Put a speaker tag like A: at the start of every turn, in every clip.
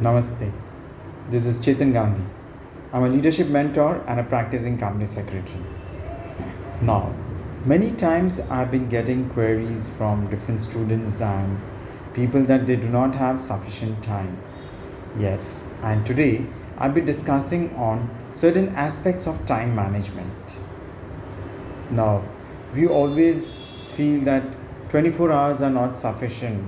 A: Namaste. This is Chetan Gandhi. I'm a leadership mentor and a practicing company secretary. Now, many times I've been getting queries from different students and people that they do not have sufficient time. Yes, and today I'll be discussing on certain aspects of time management. Now, we always feel that 24 hours are not sufficient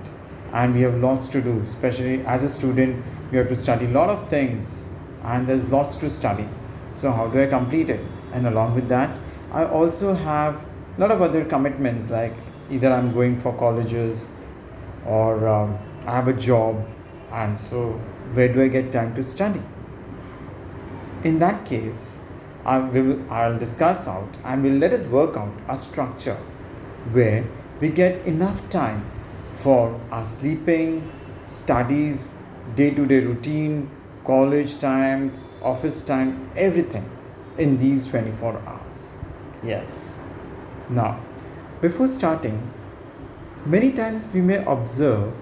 A: and we have lots to do, especially as a student, we have to study a lot of things and there's lots to study. So, how do I complete it? And along with that, I also have a lot of other commitments like either I'm going for colleges or I have a job, and so where do I get time to study? In that case, I'll discuss out and we'll let us work out a structure where we get enough time for our sleeping, studies, day to day routine, college time, office time, everything in these 24 hours. Yes. Now, before starting, many times we may observe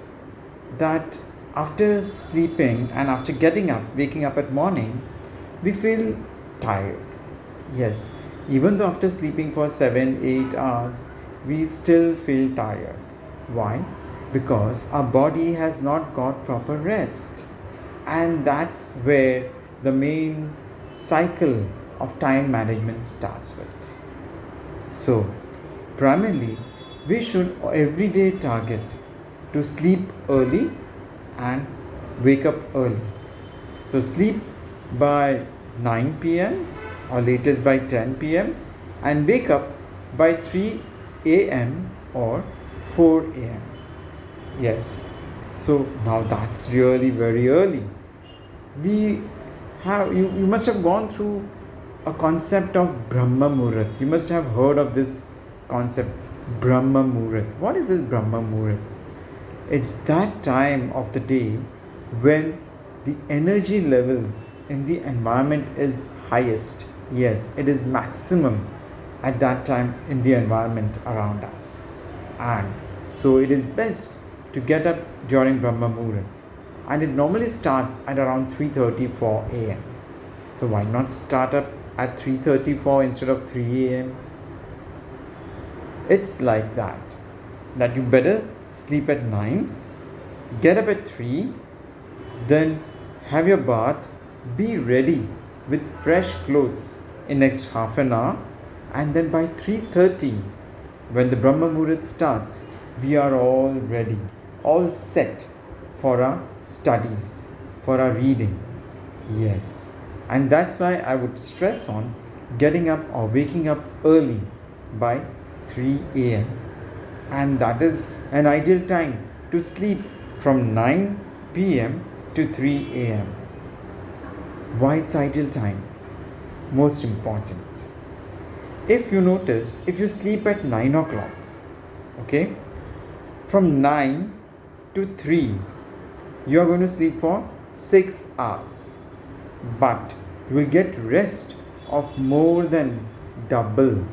A: that after sleeping and after getting up, waking up at morning, we feel tired. Yes, even though after sleeping for 7, 8 hours, we still feel tired. Why? Because our body has not got proper rest. And that's where the main cycle of time management starts with. So, primarily, we should every day target to sleep early and wake up early. So, sleep by 9 pm or latest by 10 pm and wake up by 3 am or 4 am. Yes, so now that's really very early. You must have gone through a concept of Brahma Muhurat. You must have heard of this concept, Brahma Muhurat. What is this Brahma Muhurat? It's that time of the day when the energy levels in the environment is highest. Yes, it is maximum at that time in the environment around us. And so it is best to get up during Brahma Muhurat. And it normally starts at around 3:34 am. So why not start up at 3:34 instead of 3 am? It's like that you better sleep at 9, get up at 3, then have your bath, be ready with fresh clothes in next half an hour, and then by 3:30 when the Brahma Muhurat starts, we are all ready, all set for our studies, for our reading. Yes, and that's why I would stress on getting up or waking up early by 3 am, and that is an ideal time to sleep from 9 pm to 3 am. Why it's ideal time? Most important. If you notice, if you sleep at 9 o'clock, okay, from 9 to 3, you are going to sleep for 6 hours. But you will get rest of more than double.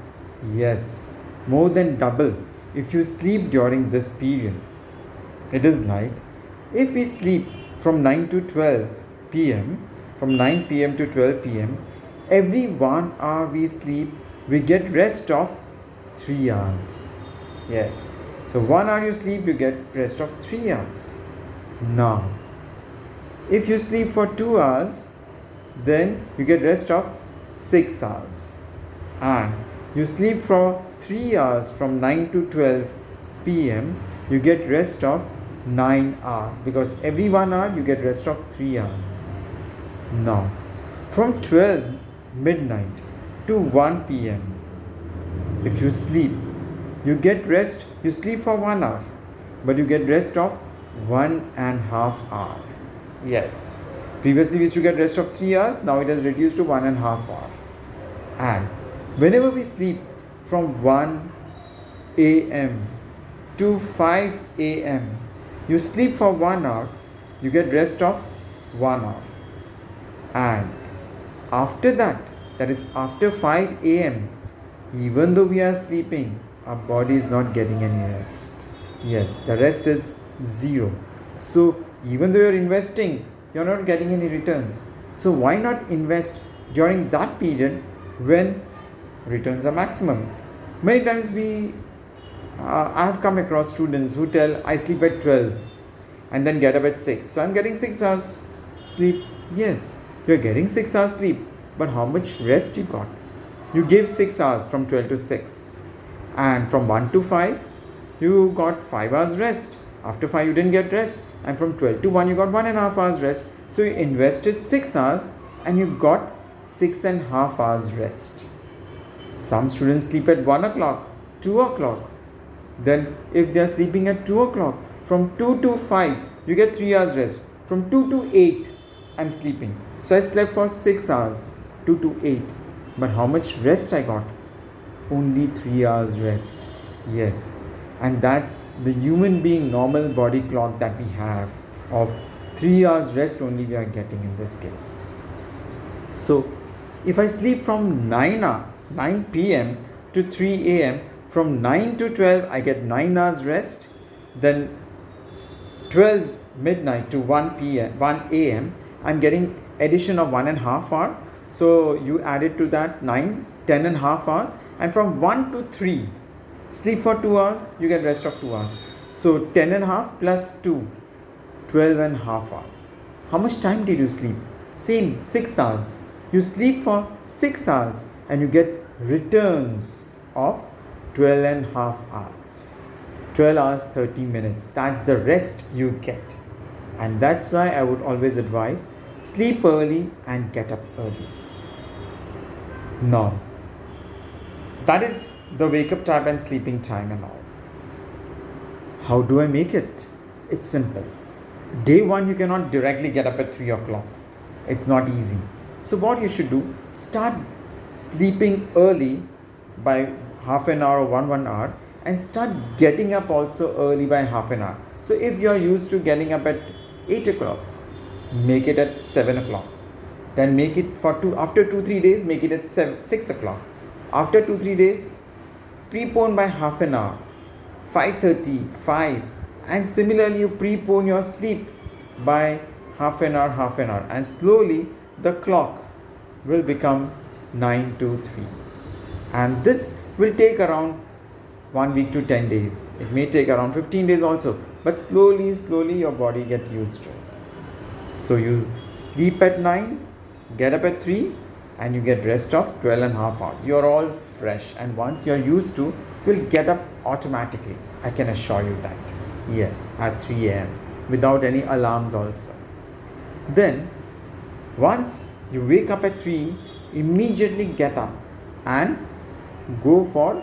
A: Yes, more than double if you sleep during this period. It is like if we sleep from 9 to 12 pm, from 9 pm to 12 pm, every 1 hour we sleep, we get rest of 3 hours. Yes, so 1 hour you sleep, you get rest of 3 hours. Now, if you sleep for 2 hours, then you get rest of 6 hours. And you sleep for 3 hours from 9 to 12 pm, you get rest of 9 hours, because every 1 hour you get rest of 3 hours. Now, from 12 midnight to 1 pm, if you sleep, you get rest, you sleep for 1 hour, but you get rest of 1.5 hour. Yes, previously we used to get rest of 3 hours, now it has reduced to 1.5 hour. And whenever we sleep from 1 am to 5 am, you sleep for 1 hour, you get rest of 1 hour. And after that is after 5 am, even though we are sleeping, our body is not getting any rest. Yes, the rest is zero. So even though you're investing you're not getting any returns. So why not invest during that period when returns are maximum? Many times I have come across students who tell, I sleep at 12 and then get up at 6. So I'm getting 6 hours sleep. Yes, you're getting 6 hours sleep, but how much rest you got? You gave 6 hours from 12 to 6, and from 1 to 5 you got 5 hours rest. After 5 you didn't get rest, and from 12 to 1 you got 1.5 hours rest. So you invested 6 hours and you got 6.5 hours rest. Some students sleep at 1 o'clock, 2 o'clock. Then if they are sleeping at 2 o'clock, from 2 to 5 you get 3 hours rest. From 2 to 8 I'm sleeping. So I slept for 6 hours, 2 to 8. But how much rest I got? Only 3 hours rest. Yes. And that's the human being normal body clock that we have of 3 hours rest only we are getting in this case. So if I sleep from 9 p.m. to 3 a.m., from 9 to 12 I get 9 hours rest. Then 12 midnight to 1 a.m. I'm getting addition of 1.5 hour. So you add it to that 10.5 hours. And from 1 to 3, sleep for 2 hours, you get rest of 2 hours. So 10.5 plus 2, 12.5 hours. How much time did you sleep? Same, 6 hours. You sleep for 6 hours and you get returns of 12.5 hours. 12 hours 30 minutes. That's the rest you get. And that's why I would always advise sleep early and get up early. Now, that is the wake up time and sleeping time and all. How do I make it? It's simple. Day 1 you cannot directly get up at 3 o'clock. It's not easy. So what you should do, start sleeping early by half an hour or 1 hour, and start getting up also early by half an hour. So if you are used to getting up at 8 o'clock, make it at 7 o'clock. Then make it after 2-3 days, make it at 6 o'clock. After 2-3 days, prepone by half an hour, 5:30, 5, and similarly you prepone your sleep by half an hour, and slowly the clock will become 9 to 3. And this will take around 1 week to 10 days. It may take around 15 days also, but slowly your body gets used to it. So you sleep at 9, get up at 3, and you get rest of 12.5 hours. You are all fresh, and once you are used to, you will get up automatically. I can assure you that. Yes, at 3 a.m. without any alarms also. Then once you wake up at 3, immediately get up and go for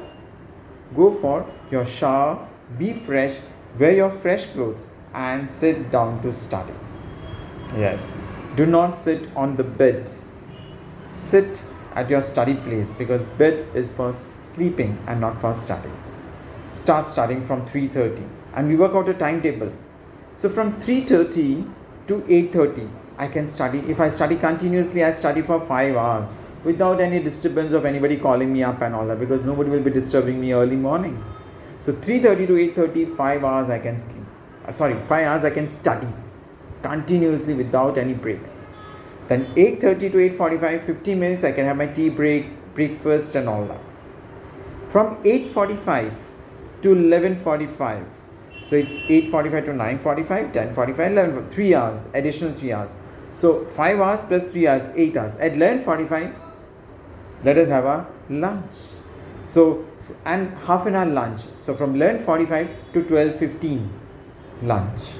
A: your shower, be fresh, wear your fresh clothes, and sit down to study. Yes, do not sit on the bed. Sit at your study place, because bed is for sleeping and not for studies. Start studying from 3:30, and we work out a timetable. So from 3:30 to 8:30 I can study. If I study continuously, I study for 5 hours without any disturbance of anybody calling me up and all that, because nobody will be disturbing me early morning. So 3:30 to 8:30, 5 hours I can sleep. 5 hours I can study continuously without any breaks. Then 8:30 to 8:45, 15 minutes I can have my tea break, breakfast and all that. From 8:45 to 11:45, so it's 8:45 to 9:45, 10:45, 11, 3 hours, additional 3 hours. So 5 hours plus 3 hours, 8 hours. At 11:45, let us have a lunch. So, and half an hour lunch. So from 11:45 to 12:15, lunch.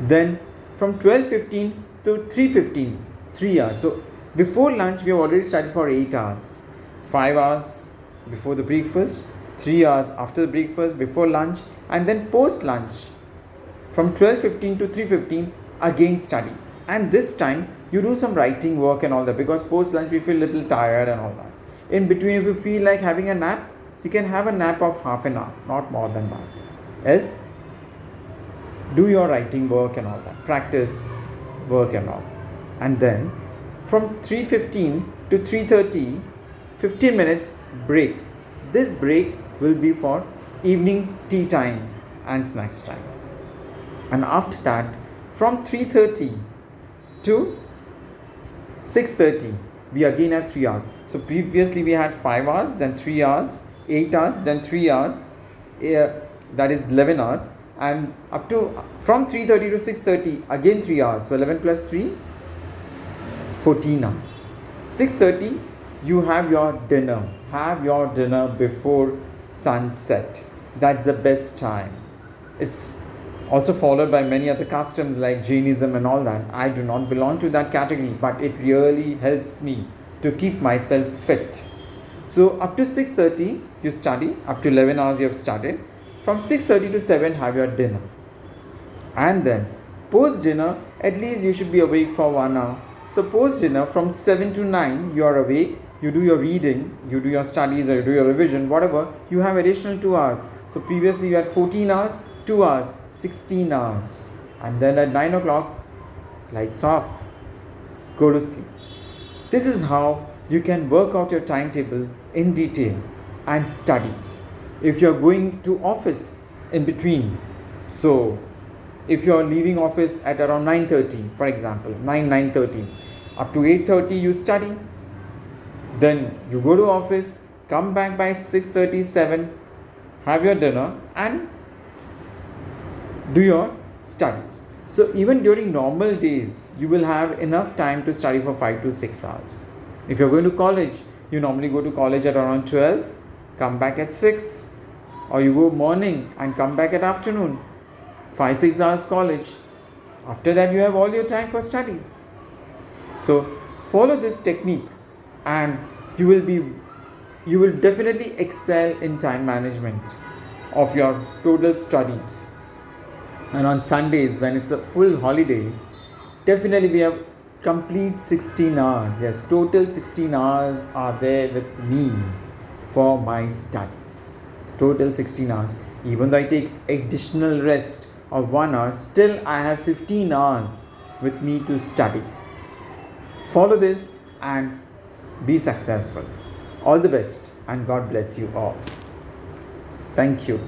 A: Then from 12:15 to 3:15, 3 hours. So before lunch, we have already studied for 8 hours. 5 hours before the breakfast, 3 hours after the breakfast, before lunch, and then post lunch. From 12:15 to 3:15, again study. And this time, you do some writing work and all that, because post lunch we feel a little tired and all that. In between, if you feel like having a nap, you can have a nap of half an hour, not more than that. Else, do your writing work and all that, practice work and all. And then from 3:15 to 3:30, 15 minutes break. This break will be for evening tea time and snacks time. And after that, from 3:30 to 6:30, we again have 3 hours. So previously we had 5 hours, then 3 hours, 8 hours, then 3 hours, that is 11 hours, and up to from 3:30 to 6:30 again 3 hours. So 11 plus 3, 14 hours. 6:30, you have your dinner. Have your dinner before sunset. That's the best time. It's also followed by many other customs like Jainism and all that. I do not belong to that category, but it really helps me to keep myself fit. So up to 6:30 you study, up to 11 hours you have studied. From 6:30 to 7 have your dinner. And then post dinner, at least you should be awake for 1 hour. So post dinner from 7 to 9 you are awake, you do your reading, you do your studies or you do your revision, whatever, you have additional 2 hours. So previously you had 14 hours, 2 hours, 16 hours. And then at 9 o'clock, lights off, go to sleep. This is how you can work out your timetable in detail and study. If you're going to office in between, so if you're leaving office at around 9:30, for example, 9:30, up to 8:30 you study, then you go to office, come back by 6:37, have your dinner and do your studies. So even during normal days, you will have enough time to study for 5 to 6 hours. If you're going to college, you normally go to college at around 12, come back at 6, or you go morning and come back at afternoon. 5-6 hours college. After that you have all your time for studies. So follow this technique and you will definitely excel in time management of your total studies. And on Sundays when it's a full holiday, definitely we have complete 16 hours. Yes, total 16 hours are there with me for my studies. Total 16 hours. Even though I take additional rest of 1 hour, still I have 15 hours with me to study. Follow this and be successful. All the best and God bless you all. Thank you.